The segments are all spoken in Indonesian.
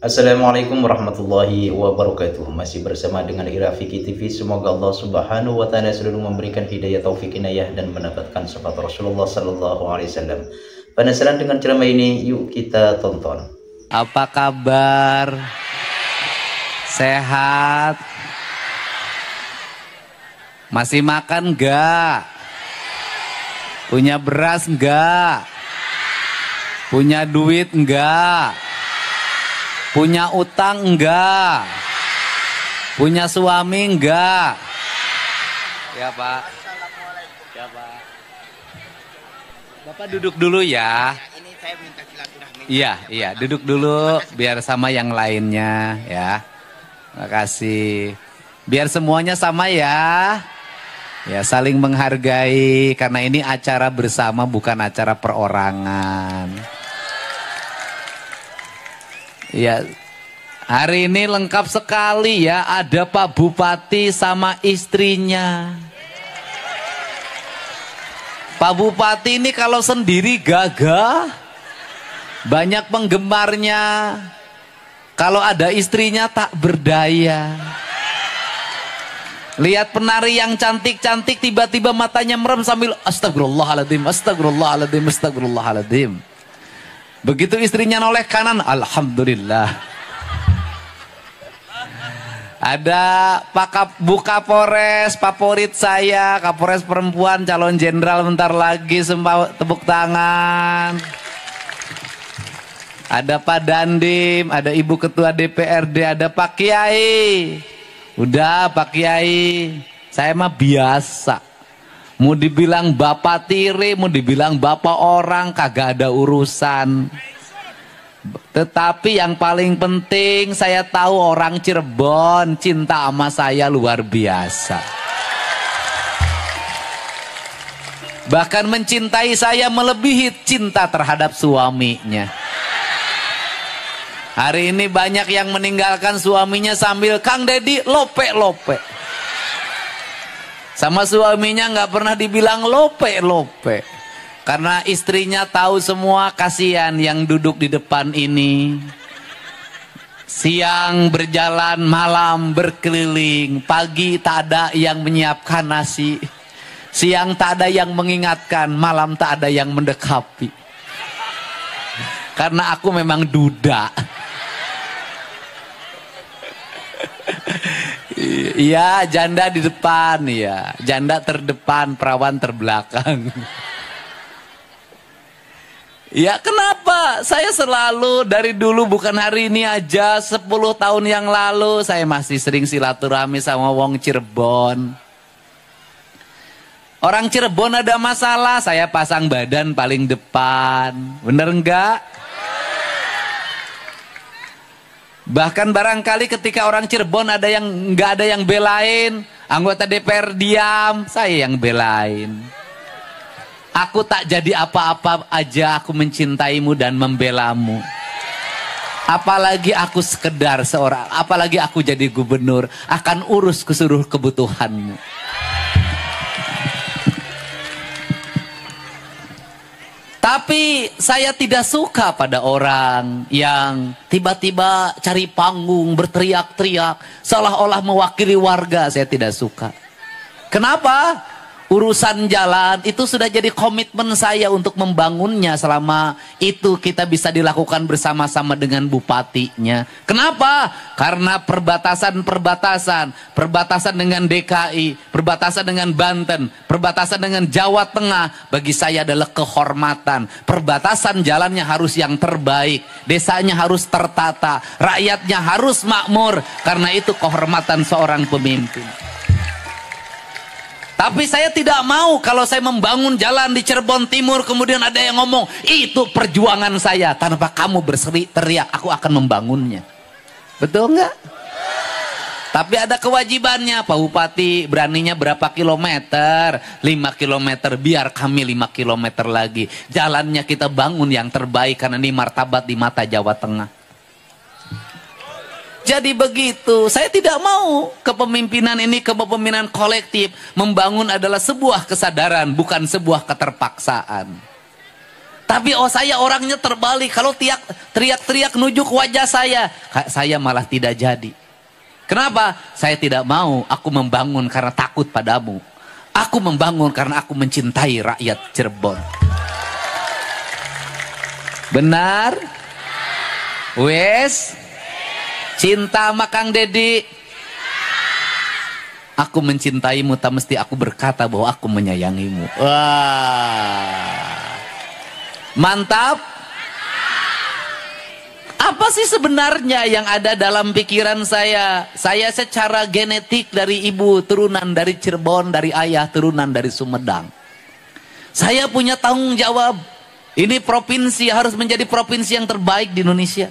Assalamualaikum warahmatullahi wabarakatuh. Masih bersama dengan Irafiki TV. Semoga Allah Subhanahu wa taala selalu memberikan hidayah, taufik, inayah dan mendapatkan syafaat Rasulullah sallallahu alaihi wasallam. Penasaran dengan ceramah ini? Yuk kita tonton. Apa kabar? Sehat? Masih makan enggak? Punya beras enggak? Punya duit enggak? Punya utang enggak? Punya suami enggak? Ya Pak. Ya Pak. Bapak duduk dulu ya. Ini saya minta silaturahmi. Iya, duduk dulu biar sama yang lainnya ya. Makasih. Biar semuanya sama ya. Ya, saling menghargai karena ini acara bersama bukan acara perorangan. Ya, hari ini lengkap sekali ya, ada Pak Bupati sama istrinya. Pak Bupati ini kalau sendiri gagah, banyak penggemarnya. Kalau ada istrinya tak berdaya. Lihat penari yang cantik-cantik tiba-tiba matanya merem sambil astagfirullahaladzim, astagfirullahaladzim, astagfirullahaladzim. Begitu istrinya noleh kanan, alhamdulillah. Ada Pak Kapolres favorit saya, Kapolres perempuan, calon jenderal bentar lagi, tepuk tangan. Ada Pak Dandim, ada Ibu Ketua DPRD, ada Pak Kiai. Udah Pak Kiai, saya mah biasa. Mau dibilang bapak tiri, mau dibilang bapak orang, kagak ada urusan. Tetapi yang paling penting, saya tahu orang Cirebon cinta sama saya luar biasa. Bahkan mencintai saya melebihi cinta terhadap suaminya. Hari ini banyak yang meninggalkan suaminya sambil Kang Dedi lope-lope. Sama suaminya nggak pernah dibilang lope-lope. Karena istrinya tahu semua, kasihan yang duduk di depan ini. Siang berjalan, malam berkeliling. Pagi tak ada yang menyiapkan nasi. Siang tak ada yang mengingatkan, malam tak ada yang mendekapi. Karena aku memang duda. Iya, janda di depan ya. Janda terdepan, perawan terbelakang. Ya kenapa? Saya selalu dari dulu, bukan hari ini aja, 10 tahun yang lalu saya masih sering silaturahmi sama wong Cirebon. Orang Cirebon ada masalah, saya pasang badan paling depan. Bener enggak? Bahkan barangkali ketika orang Cirebon ada yang nggak ada yang belain, anggota DPR diam, saya yang belain. Aku tak jadi apa-apa aja, aku mencintaimu dan membelamu. Apalagi aku sekedar seorang, apalagi aku jadi gubernur, akan urus ke seluruh kebutuhanmu. Tapi saya tidak suka pada orang yang tiba-tiba cari panggung, berteriak-teriak, seolah-olah mewakili warga. Saya tidak suka. Kenapa? Urusan jalan itu sudah jadi komitmen saya untuk membangunnya. Selama itu kita bisa dilakukan bersama-sama dengan bupatinya. Kenapa? Karena perbatasan dengan DKI, perbatasan dengan Banten, perbatasan dengan Jawa Tengah, bagi saya adalah kehormatan. Perbatasan jalannya harus yang terbaik, desanya harus tertata, rakyatnya harus makmur. Karena itu kehormatan seorang pemimpin. Tapi saya tidak mau kalau saya membangun jalan di Cirebon Timur, kemudian ada yang ngomong, itu perjuangan saya. Tanpa kamu teriak, aku akan membangunnya. Betul nggak? Tapi ada kewajibannya, Pak Bupati beraninya berapa kilometer? 5 kilometer, biar kami 5 kilometer lagi. Jalannya kita bangun yang terbaik, karena ini martabat di mata Jawa Tengah. Jadi begitu, saya tidak mau kepemimpinan ini, kepemimpinan kolektif. Membangun adalah sebuah kesadaran, bukan sebuah keterpaksaan. Tapi saya orangnya terbalik. Kalau teriak-teriak nujuk wajah saya malah tidak jadi. Kenapa? Saya tidak mau. Aku membangun karena takut padamu. Aku membangun karena aku mencintai rakyat Cirebon. Benar? Wes? Cinta sama Kang Dedi? Aku mencintaimu, tak mesti aku berkata bahwa aku menyayangimu. Wah. Mantap. Apa sih sebenarnya yang ada dalam pikiran saya? Saya secara genetik dari ibu turunan dari Cirebon, dari ayah turunan dari Sumedang. Saya punya tanggung jawab. Ini provinsi harus menjadi provinsi yang terbaik di Indonesia.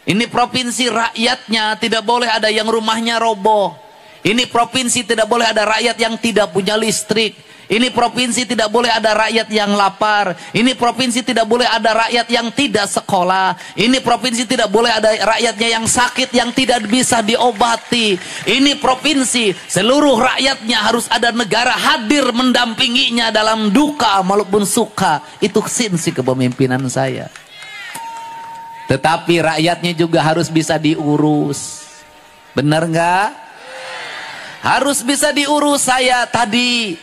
Ini provinsi rakyatnya tidak boleh ada yang rumahnya roboh. Ini provinsi tidak boleh ada rakyat yang tidak punya listrik. Ini provinsi tidak boleh ada rakyat yang lapar. Ini provinsi tidak boleh ada rakyat yang tidak sekolah. Ini provinsi tidak boleh ada rakyatnya yang sakit, yang tidak bisa diobati. Ini provinsi seluruh rakyatnya harus ada negara hadir mendampinginya dalam duka maupun suka. Itu sinsi kepemimpinan saya. Tetapi rakyatnya juga harus bisa diurus. Benar nggak? Harus bisa diurus. Saya tadi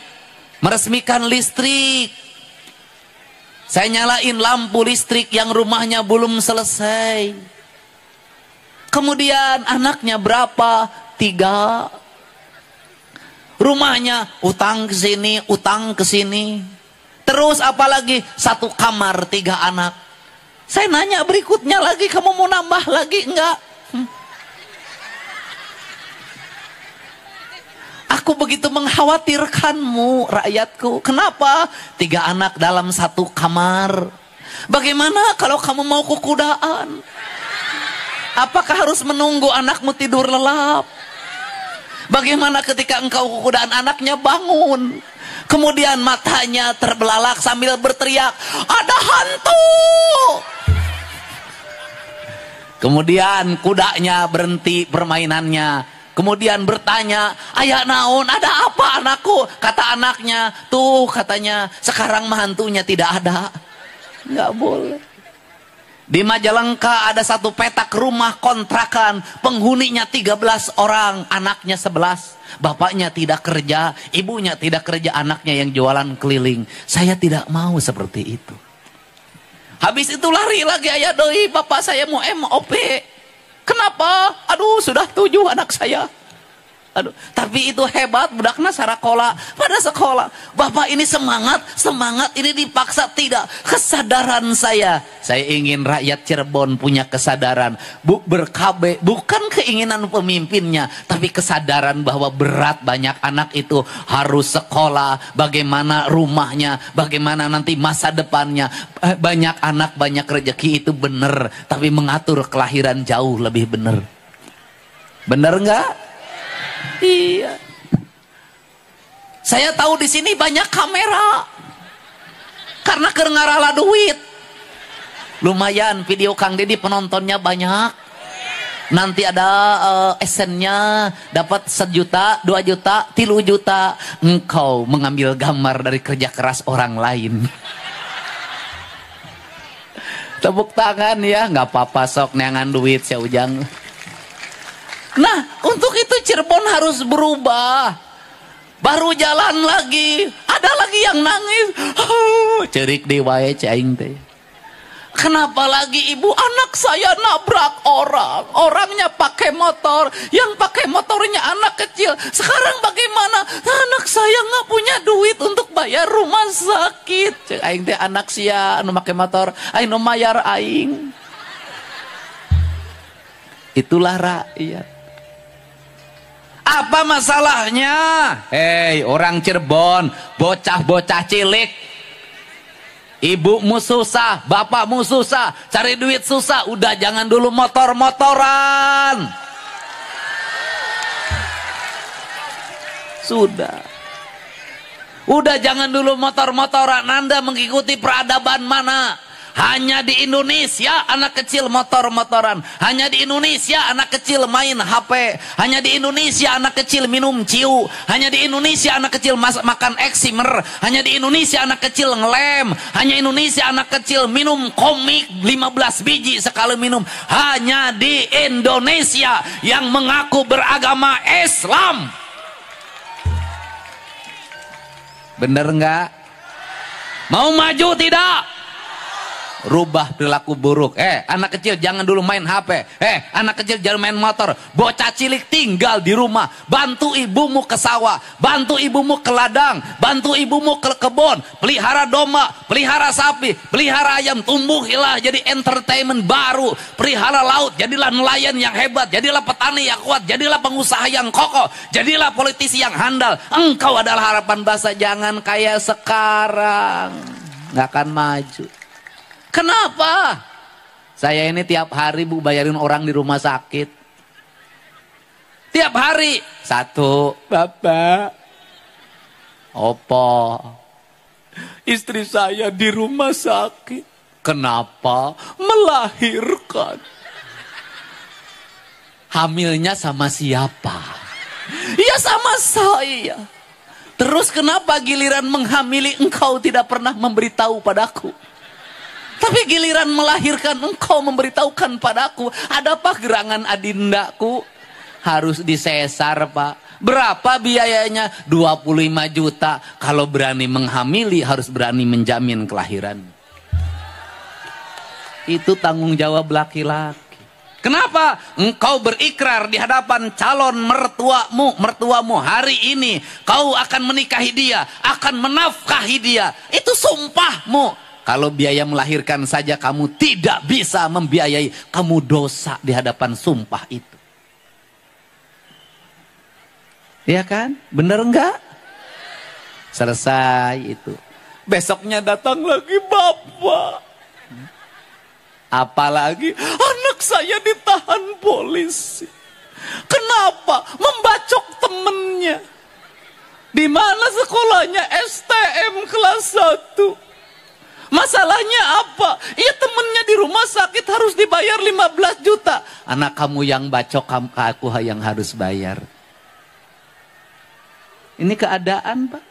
meresmikan listrik. Saya nyalain lampu listrik yang rumahnya belum selesai. Kemudian anaknya berapa? 3. Rumahnya utang ke sini, utang ke sini. Terus apalagi 1 kamar 3 anak. Saya nanya berikutnya lagi, kamu mau nambah lagi enggak? Aku begitu mengkhawatirkanmu, rakyatku. Kenapa? 3 anak dalam 1 kamar. Bagaimana kalau kamu mau kukudaan? Apakah harus menunggu anakmu tidur lelap? Bagaimana ketika engkau kukudaan, anaknya bangun, kemudian matanya terbelalak sambil berteriak, ada hantu. Kemudian kudanya berhenti permainannya. Kemudian bertanya, ayah naon, ada apa anakku? Kata anaknya, tuh katanya sekarang hantunya tidak ada. Nggak boleh. Di Majalengka ada 1 petak rumah kontrakan, penghuninya 13 orang, anaknya 11. Bapaknya tidak kerja, ibunya tidak kerja, anaknya yang jualan keliling. Saya tidak mau seperti itu. Habis itu lari lagi, ayah doi, bapak saya mau MOP. Kenapa? Aduh, sudah 7 anak saya. Aduh, tapi itu hebat, budakna sarakola pada sekolah. Bapak ini semangat ini dipaksa, tidak. Kesadaran saya ingin rakyat Cirebon punya kesadaran. Bukan keinginan pemimpinnya, tapi kesadaran bahwa berat banyak anak itu harus sekolah. Bagaimana rumahnya, bagaimana nanti masa depannya. Banyak anak, banyak rezeki itu benar, tapi mengatur kelahiran jauh lebih benar. Benar nggak? Iya. Saya tahu di sini banyak kamera. Karena kerengarala duit. Lumayan video Kang Dedi penontonnya banyak. Nanti ada esennya dapat 1 juta, 2 juta, 3 juta. Engkau mengambil gambar dari kerja keras orang lain. Tepuk tangan ya, nggak apa-apa sok neangan duit saya ujang. Nah, untuk itu Cirebon harus berubah. Baru jalan lagi, ada lagi yang nangis. Cerik di wae cing teh. Kenapa lagi ibu, anak saya nabrak orang. Orangnya pakai motor, yang pakai motornya anak kecil. Sekarang bagaimana? Anak saya nggak punya duit untuk bayar rumah sakit. Cek aing teh anak sia anu pakai motor, aing nu mayar aing. Itulah rakyat. Apa masalahnya? Hei orang Cirebon, bocah-bocah cilik. Ibumu susah, bapakmu susah, cari duit susah. Udah jangan dulu motor-motoran. Sudah. Udah jangan dulu motor-motoran. Anda mengikuti peradaban mana? Hanya di Indonesia anak kecil motor-motoran. Hanya di Indonesia anak kecil main HP. Hanya di Indonesia anak kecil minum ciu. Hanya di Indonesia anak kecil makan eksimer. Hanya di Indonesia anak kecil ngelem. Hanya Indonesia anak kecil minum komik 15 biji sekali minum. Hanya di Indonesia yang mengaku beragama Islam. Bener nggak? Mau maju tidak? Rubah perilaku buruk. Anak kecil jangan dulu main HP. Anak kecil jangan main motor. Bocah cilik tinggal di rumah. Bantu ibumu ke sawah. Bantu ibumu ke ladang. Bantu ibumu ke kebun. Pelihara domba. Pelihara sapi. Pelihara ayam. Tumbuhilah jadi entertainment baru. Pelihara laut. Jadilah nelayan yang hebat. Jadilah petani yang kuat. Jadilah pengusaha yang kokoh. Jadilah politisi yang handal. Engkau adalah harapan bangsa. Jangan kayak sekarang. Nggak akan maju. Kenapa? Saya ini tiap hari Bu bayarin orang di rumah sakit. Tiap hari. Satu. Bapak. Opo. Istri saya di rumah sakit. Kenapa? Melahirkan. Hamilnya sama siapa? Ya sama saya. Terus kenapa giliran menghamili engkau tidak pernah memberitahu padaku? Tapi giliran melahirkan engkau memberitahukan padaku. Adapah gerangan adindaku? Harus disesar Pak. Berapa biayanya? 25 juta. Kalau berani menghamili harus berani menjamin kelahiran. Itu tanggung jawab laki-laki. Kenapa? Engkau berikrar di hadapan calon mertuamu hari ini. Kau akan menikahi dia. Akan menafkahi dia. Itu sumpahmu. Kalau biaya melahirkan saja kamu tidak bisa membiayai, kamu dosa di hadapan sumpah itu. Iya kan? Bener enggak? Selesai itu. Besoknya datang lagi bapak. Apalagi anak saya ditahan polisi. Kenapa? Membacok temennya. Di mana sekolahnya? STM kelas 1. Masalahnya apa? Ya temennya di rumah sakit harus dibayar 15 juta. Anak kamu yang bacok, aku yang harus bayar. Ini keadaan Pak.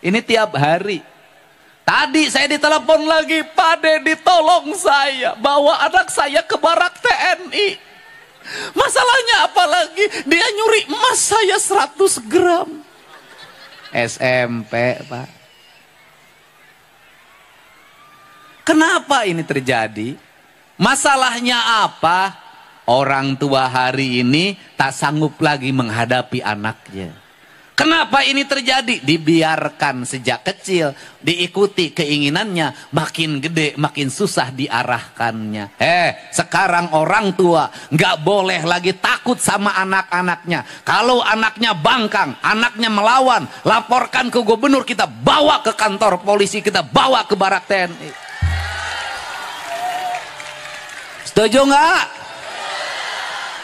Ini tiap hari. Tadi saya ditelepon lagi, Pak Dedi tolong saya. Bawa anak saya ke barak TNI. Masalahnya apa lagi? Dia nyuri emas saya 100 gram. SMP Pak. Kenapa ini terjadi? Masalahnya apa? Orang tua hari ini tak sanggup lagi menghadapi anaknya. Kenapa ini terjadi? Dibiarkan sejak kecil, diikuti keinginannya, makin gede makin susah diarahkannya. Sekarang orang tua nggak boleh lagi takut sama anak-anaknya. Kalau anaknya bangkang, anaknya melawan, laporkan ke gubernur, kita bawa ke kantor polisi, kita bawa ke barak TNI. Setuju nggak?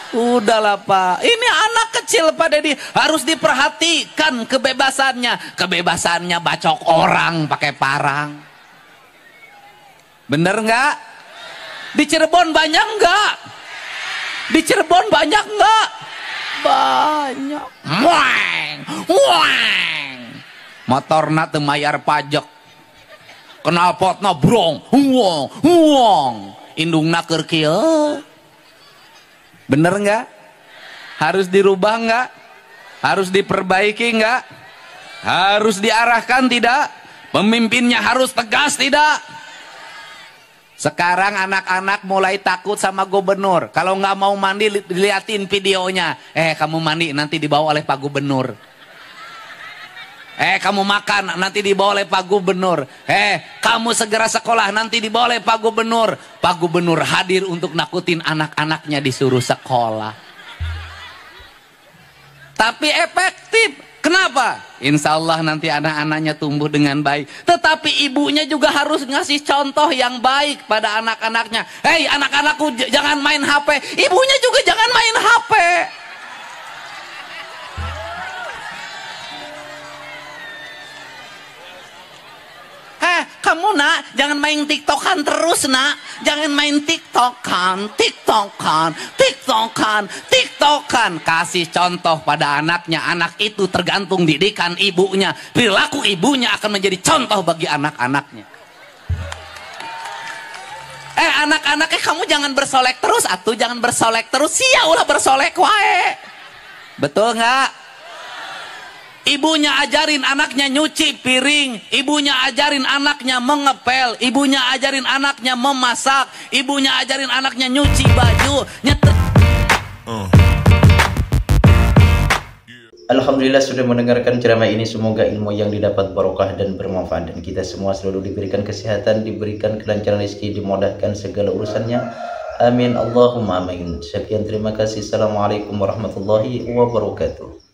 Udahlah Pak. Ini anak kecil Pak Dedi. Harus diperhatikan kebebasannya. Kebebasannya bacok orang pakai parang. Bener nggak? Di Cirebon banyak nggak? Di Cirebon banyak nggak? Banyak. Muang, muang. Motorna teu mayar pajak. Knalpotna brong, huang, huang. Indungna keur kieu. Bener nggak? Harus dirubah nggak? Harus diperbaiki nggak? Harus diarahkan tidak? Pemimpinnya harus tegas tidak? Sekarang anak-anak mulai takut sama gubernur. Kalau nggak mau mandi diliatin videonya. Kamu mandi nanti dibawa oleh Pak Gubernur. Kamu makan nanti dibawa oleh Pak Gubernur. Kamu segera sekolah nanti dibawa oleh Pak Gubernur. Pak Gubernur hadir untuk nakutin anak-anaknya disuruh sekolah. Tapi efektif. Kenapa? Insya Allah nanti anak-anaknya tumbuh dengan baik. Tetapi ibunya juga harus ngasih contoh yang baik pada anak-anaknya. Hei anak-anakku jangan main HP. Ibunya juga jangan main HP. Kamu nak, jangan main tiktokan terus nak. Jangan main tiktokan. Kasih contoh pada anaknya. Anak itu tergantung didikan ibunya. Perilaku ibunya akan menjadi contoh bagi anak-anaknya. Anak-anaknya kamu jangan bersolek terus. Atuh jangan bersolek terus. Sia ulah bersolek wae. Betul nggak? Ibunya ajarin anaknya nyuci piring, ibunya ajarin anaknya mengepel, ibunya ajarin anaknya memasak, ibunya ajarin anaknya nyuci baju, nyetrika. Alhamdulillah sudah mendengarkan ceramah ini. Semoga ilmu yang didapat barokah dan bermanfaat, dan kita semua selalu diberikan kesehatan, diberikan kelancaran rezeki, dimudahkan segala urusannya. Amin Allahumma amin. Sekian, terima kasih. Assalamualaikum warahmatullahi wabarakatuh.